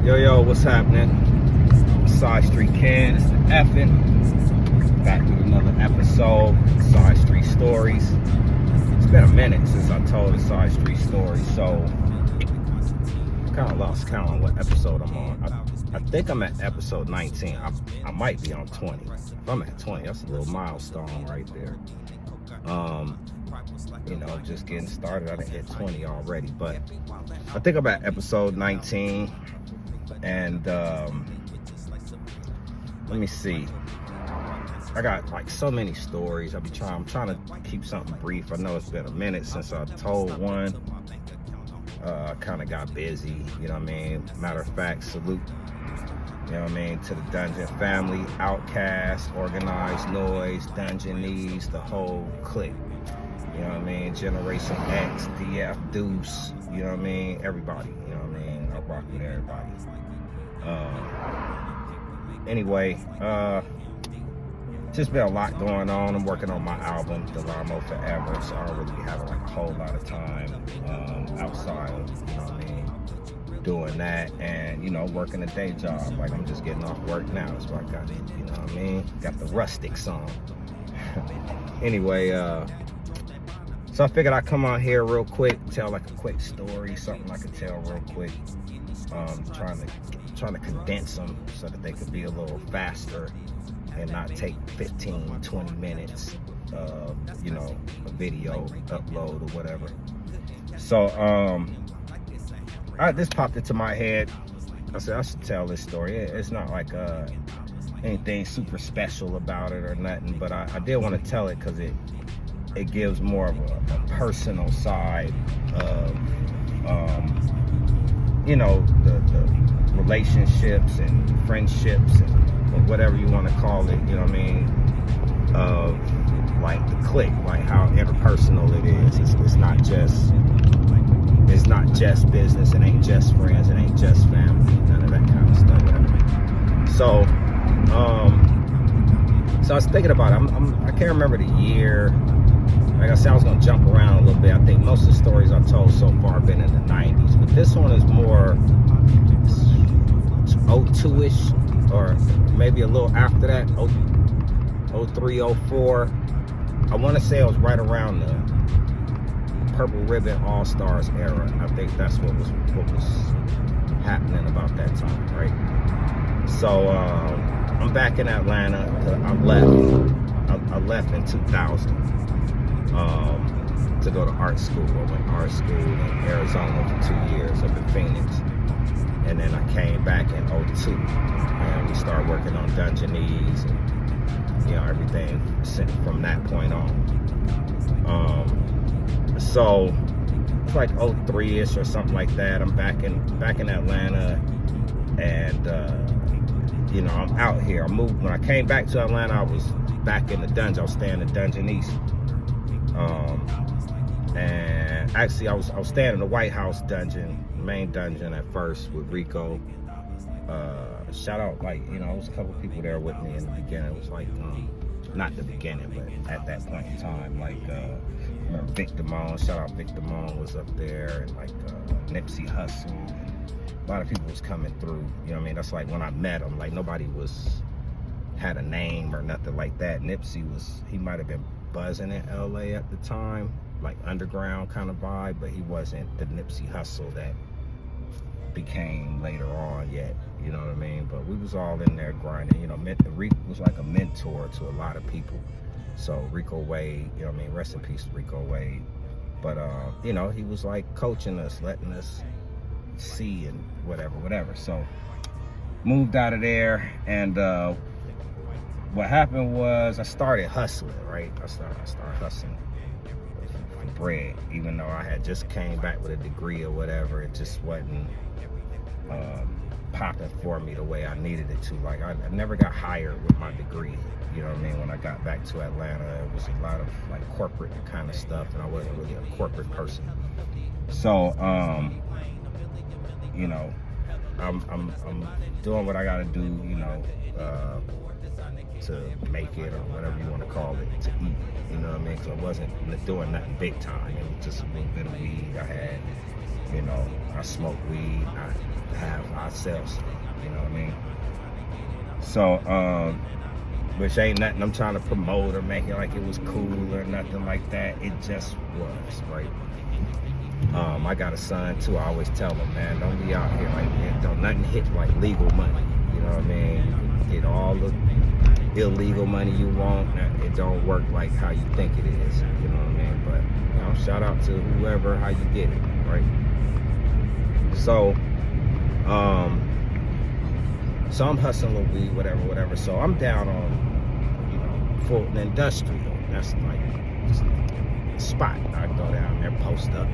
Yo, what's happening? SideStreet Ken, it's the effing. Back with another episode, SideStreet Stories. It's been a minute since I told a SideStreet story, so kind of lost count on what episode I'm on. I think I'm at episode 19. I might be on 20. If I'm at 20, that's a little milestone right there. Just getting started. I didn't hit 20 already, but I think I'm at episode 19. And let me see. I got like so many stories. I'm trying to keep something brief. I know it's been a minute since I told one. I kind of got busy, you know what I mean? Matter of fact, salute, you know what I mean, to the Dungeon family, Outcast, Organized Noise, Dungeonese, the whole clique. You know what I mean? Generation X, DF, Deuce, you know what I mean? Everybody, you know what I mean? I rock with everybody. Anyway, just been a lot going on. I'm working on my album, Delamo Forever, so I don't really have like a whole lot of time outside of, you know what I mean, doing that and, working a day job. Like, I'm just getting off work now. That's what I got, you know what I mean? Got the rustic song. Anyway, so I figured I'd come on here real quick, tell like a quick story, something I could tell real quick. Trying to condense them so that they could be a little faster and not take 15, 20 minutes, a video upload or whatever. So, this popped into my head. I said I should tell this story. It's not like anything super special about it or nothing, but I did want to tell it because it gives more of a personal side of, the relationships and friendships and whatever you want to call it, you know what I mean, of like the clique, like how interpersonal it is. It's not just business, it ain't just friends, it ain't just family, none of that kind of stuff, whatever. So I was thinking about it. I can't remember the year. Like I said, I was gonna jump around a little bit. I think most of the stories I told so far have been in the 90s, but this one is more 02-ish, or maybe a little after that, 03, 04. I want to say it was right around the Purple Ribbon All-Stars era. I think that's what was happening about that time, right? So I'm back in Atlanta. I left in 2000 to go to art school. I went to art school in Arizona for 2 years up in Phoenix. And then I came back in 02 and we started working on Dungeonese and, everything from that point on. So it's like 03-ish or something like that. I'm back in Atlanta and, I'm out here. I moved. When I came back to Atlanta, I was back in the dungeon. I was staying in Dungeonese. And actually I was staying in the White House dungeon, main dungeon at first with Rico. Shout out, it was a couple people there with me in the beginning. It was like, not the beginning, but at that point in time, remember Vic Damone, shout out Vic Damone was up there, and Nipsey Hussle, and a lot of people was coming through, you know what I mean? That's like when I met him, nobody had a name or nothing like that. Nipsey he might have been buzzing in LA at the time, like underground kind of vibe, but he wasn't the Nipsey Hussle that became later on yet, you know what I mean? But we was all in there grinding, Rico was like a mentor to a lot of people. So Rico Wade, you know what I mean? Rest in peace to Rico Wade. But, he was like coaching us, letting us see and whatever. So moved out of there, and what happened was I started hustling, right? I started hustling for bread, even though I had just came back with a degree or whatever. It just wasn't popping for me the way I needed it to. Like, I never got hired with my degree, you know what I mean? When I got back to Atlanta, it was a lot of like corporate kind of stuff, and I wasn't really a corporate person. So, I'm doing what I gotta do, to make it, or whatever you want to call it, to eat. You know what I mean? Because I wasn't doing nothing big time. It was just a little bit of weed. I had, you know, I smoke weed. I sell stuff. You know what I mean? So, which ain't nothing I'm trying to promote or make it like it was cool or nothing like that. It just was, right? I got a son too. I always tell him, man, don't be out here like, man, don't nothing hit like legal money. You know what I mean? You can get all the illegal money you want. It don't work like how you think it is. You know what I mean? But, you know, shout out to whoever, how you get it, right? So, so I'm hustling with weed, whatever. So I'm down on, you know, Fulton Industrial. That's like a spot. I go down there, post up,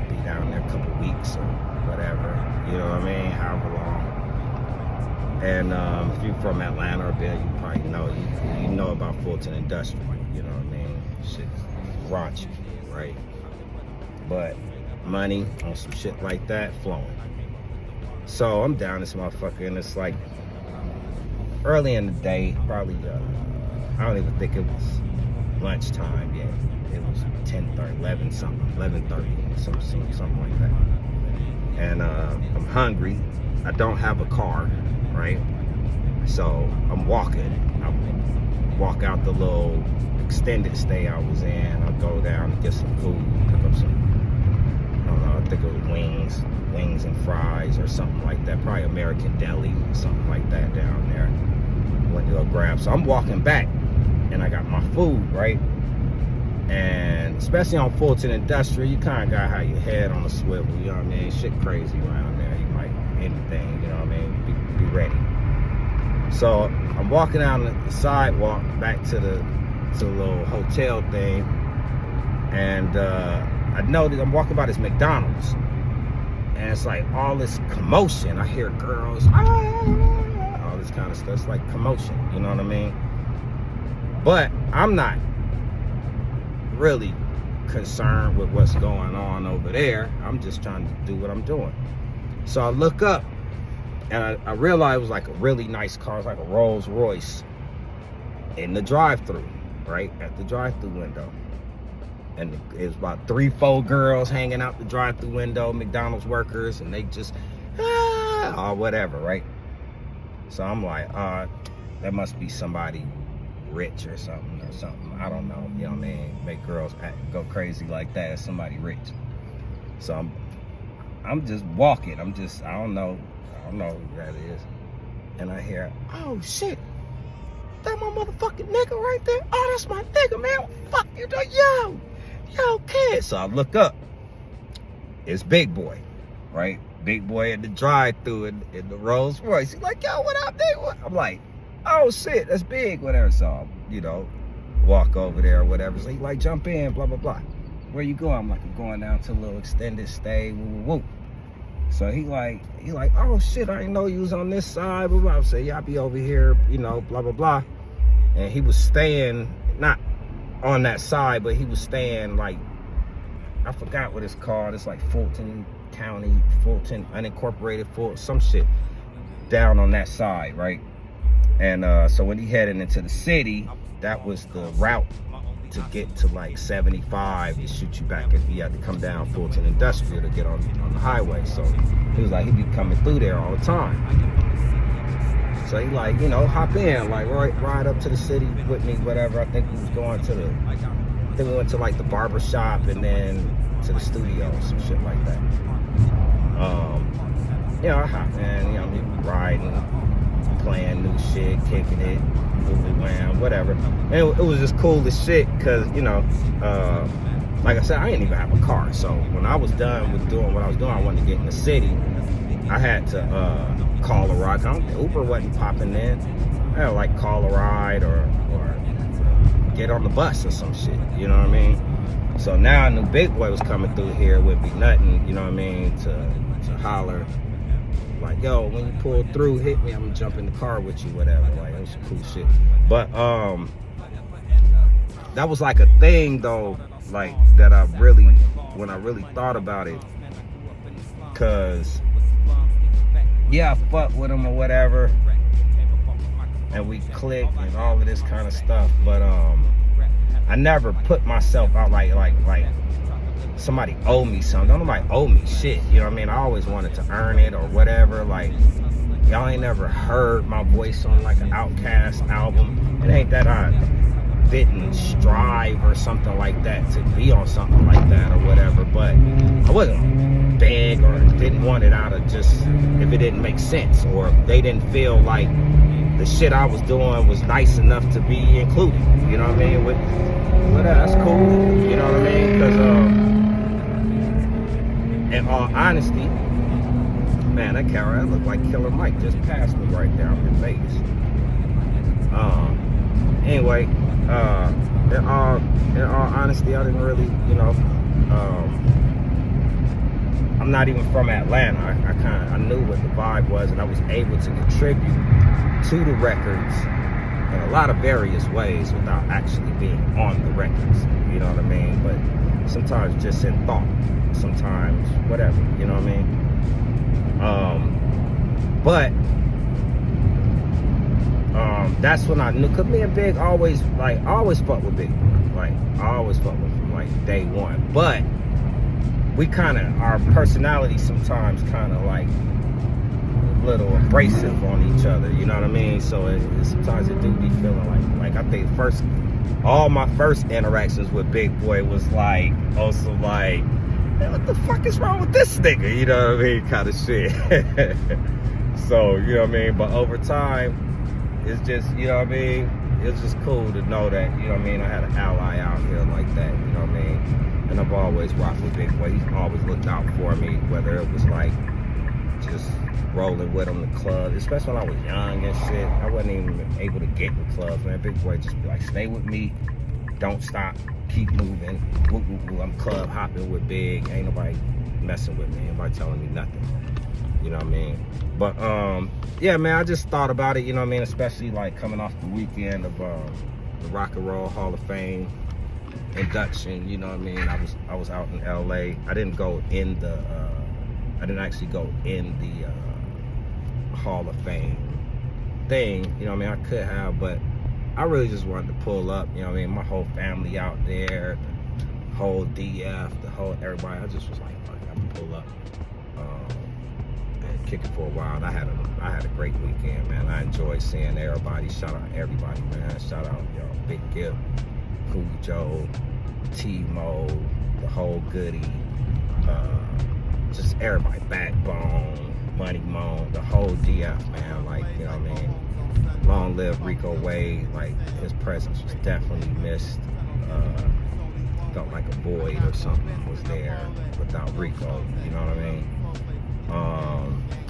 be down there a couple weeks or whatever. You know what I mean? However long. And if you're from Atlanta or Bill, you probably know you know about Fulton Industrial. You know what I mean? Shit's raunchy, right? But money on some shit like that flowing. So I'm down this motherfucker, and it's like early in the day, probably I don't even think it was lunchtime yet. It was 10:30, 11 something, 11:30, something like that. And I'm hungry. I don't have a car, right? So I'm walking. I walk out the little extended stay I was in. I'll go down and get some food, pick up some, I don't know, I think it was wings and fries or something like that. Probably American Deli, something like that down there. Went to go grab. So I'm walking back, and I got my food, right? And especially on Fulton Industrial, you kind of got how your head on a swivel, you know what I mean? Shit crazy around there. You might, anything, you know what I mean? Be ready. So I'm walking down the sidewalk back to the little hotel thing, and I know that I'm walking by this McDonald's, and it's like all this commotion. I hear girls, all this kind of stuff. It's like commotion, you know what I mean? But I'm not really concerned with what's going on over there. I'm just trying to do what I'm doing. So I look up, and I realized it was like a really nice car. It's like a Rolls Royce in the drive-thru, right? At the drive-thru window. And it was about 3-4 girls hanging out the drive-thru window, McDonald's workers, and they just, or whatever, right? So I'm like, that must be somebody rich or something. I don't know, you know what I mean? Make girls go crazy like that as somebody rich. So I'm just walking. I don't know who that is. And I hear, oh shit, that my motherfucking nigga right there. Oh, that's my nigga, man. What the fuck you doing? Yo, kid. So I look up. It's Big Boy, right? Big Boy at the drive-thru in the Rolls Royce. He's like, yo, what up, dude? I'm like, oh shit, that's big, whatever. So, you know, walk over there or whatever. So he like, jump in, blah, blah, blah. Where you going? I'm like, I'm going down to a little extended stay, woo. So he like, oh shit, I didn't know you was on this side, blah, blah. I say, yeah, I be over here, you know, blah, blah, blah. And he was staying, not on that side, but he was staying like, I forgot what it's called. It's like Fulton County, Fulton, unincorporated Fulton, some shit down on that side, right? And so when he headed into the city, that was the route to get to like 75 to shoot you back, and he had to come down Fulton Industrial to get on the highway. So he was like, he'd be coming through there all the time. So he like, you know, hop in, like ride up to the city with me, whatever. I think we was going to we went to like the barber shop and then to the studio, some shit like that. You know, I hop in, you know, we riding, playing new shit, kicking it, whatever. And it was just cool as shit, because, you know, like I said, I didn't even have a car. So when I was done with doing what I was doing, I wanted to get in the city. I had to call a ride. Uber wasn't popping in. I had to like call a ride or get on the bus or some shit, you know what I mean? So now I knew Big Boy was coming through here, would be nothing, you know what I mean, to holler. Like, yo, when you pull through, hit me, I'm gonna jump in the car with you, whatever. Like, it was cool shit. But that was like a thing though, like that when I really thought about it, cause yeah, I fuck with him or whatever, and we click and all of this kind of stuff. But I never put myself out like somebody owe me something. Don't nobody owe me shit. You know what I mean? I always wanted to earn it or whatever. Like, y'all ain't never heard my voice on like an Outkast album. It ain't that I didn't strive or something like that to be on something like that or whatever, but I wasn't big or didn't want it out of just if it didn't make sense or if they didn't feel like the shit I was doing was nice enough to be included. You know what I mean? Well, that's cool. You know what I mean? Because in all honesty, man, that camera looked like Killer Mike just passed me right there. I'm in Vegas. Anyway, in all honesty, I didn't really, you know, I'm not even from Atlanta. I knew what the vibe was, and I was able to contribute to the records in a lot of various ways without actually being on the records. You know what I mean? But sometimes just in thought, sometimes whatever. You know what I mean? But that's when I knew, cause me and Big always fucked with Big. Like I always fucked with him like day one. But we kind of, our personalities sometimes kind of like a little abrasive on each other. You know what I mean? So sometimes it do be feeling like I think all my first interactions with Big Boy was like also like, hey, what the fuck is wrong with this nigga? You know what I mean? Kind of shit. So you know what I mean? But over time, it's just, you know what I mean? It's just cool to know that, you know what I mean? I had an ally out here like that, you know what I mean? And I've always rocked with Big Boy. He's always looked out for me, whether it was like just rolling with him in the club, especially when I was young and shit. I wasn't even able to get in clubs, man. Big Boy just be like, stay with me, don't stop, keep moving. Woo, woo, woo. I'm club hopping with Big. Ain't nobody messing with me, ain't nobody telling me nothing. You know what I mean? But yeah, man, I just thought about it, you know what I mean? Especially like coming off the weekend of the Rock and Roll Hall of Fame induction, you know what I mean? I was out in LA. I didn't actually go in the Hall of Fame thing, you know what I mean? I could have, but I really just wanted to pull up, you know what I mean? My whole family out there, the whole DF, the whole everybody. I just was like, fuck it, I'm gonna pull up. And kick it for a while. I had a great weekend, man. I enjoyed seeing everybody. Shout out everybody, man. Shout out y'all, Big Gift, Cool Joe, T-Mo, the whole goodie, just everybody, Backbone, Money Moan, the whole DF, man. Like, you know what I mean? Long live Rico Wade. Like, his presence was definitely missed. Felt like a void or something was there without Rico, you know what I mean?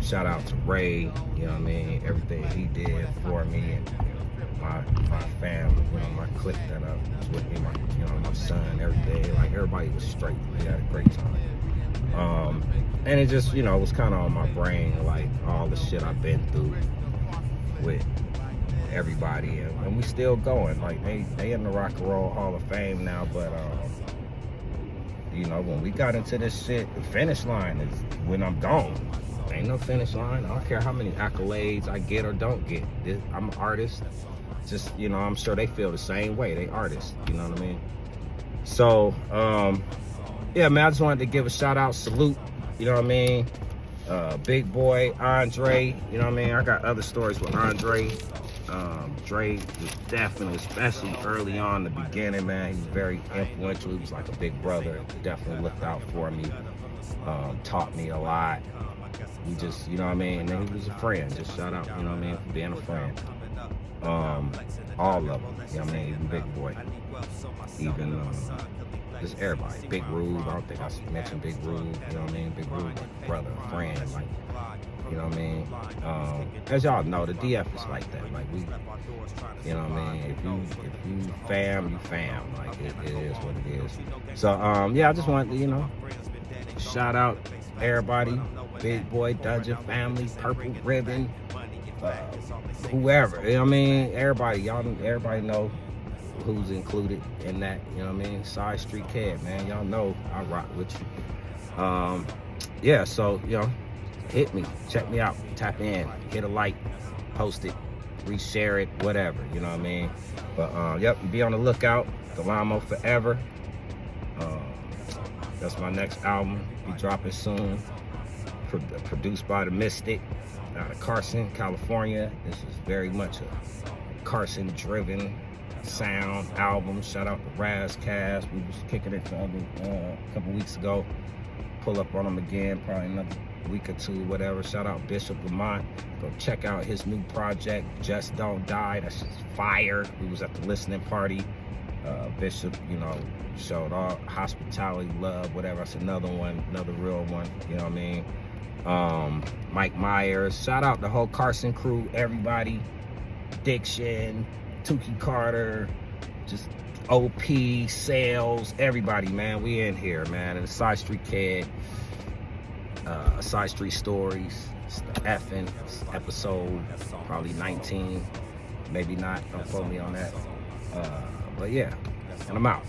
Shout out to Ray, you know what I mean? Everything he did for me and my family, you know, my clique that was with me, my son, everything. Like, everybody was straight. We had a great time. And it just, you know, it was kind of on my brain, like all the shit I've been through with everybody, and we still going. Like, they in the Rock and Roll Hall of Fame now, but you know, when we got into this shit, the finish line is when I'm gone. Ain't no finish line. I don't care how many accolades I get or don't get. I'm an artist. Just, you know, I'm sure they feel the same way. They artists, you know what I mean? So, yeah, man, I just wanted to give a shout out, salute, you know what I mean? Big Boy, Andre, you know what I mean? I got other stories with Andre. Dre was definitely, especially early on in the beginning, man, he was very influential. He was like a big brother. Definitely looked out for me, taught me a lot. We just, you know what I mean? And then he was a friend. Just shout out, you know what I mean, for being a friend. All of them, you know what I mean? Even Big Boy, even just everybody. Big Rube, I don't think I mentioned Big Rube, you know what I mean? Big Rube, like brother, friend, like, you know what I mean? As y'all know, the DF is like that. Like, we, you know what I mean? If you fam, you fam. Like, it is what it is. So, yeah, I just wanted to, you know, shout out everybody. Big Boy, Dungeon family, Purple Ribbon, whoever. You know what I mean? Everybody, everybody know who's included in that. You know what I mean? SideStreet Kid, man. Y'all know I rock with you. Yeah, so, you know, hit me, check me out, tap in, hit a like, post it, reshare it, whatever, you know what I mean? But yep, be on the lookout. Galamo Forever. That's my next album. Be dropping soon. Produced by the Mystic out of Carson, California. This is very much a Carson-driven sound album. Shout out to Razcast. We was kicking it a couple weeks ago. Pull up on him again, probably another week or two, whatever. Shout out Bishop Lamont. Go check out his new project, Just Don't Die. That's just fire. We was at the listening party. Bishop, you know, showed all hospitality, love, whatever. That's another one, another real one, you know what I mean? Mike Myers. Shout out the whole Carson crew, everybody. Diction, Tukey Carter, just OP, Sales, everybody, man. We in here, man. And the Side Street Kid, Side Street Stories. It's the effing episode, probably 19, maybe not. Don't quote me on that. But yeah, and I'm out.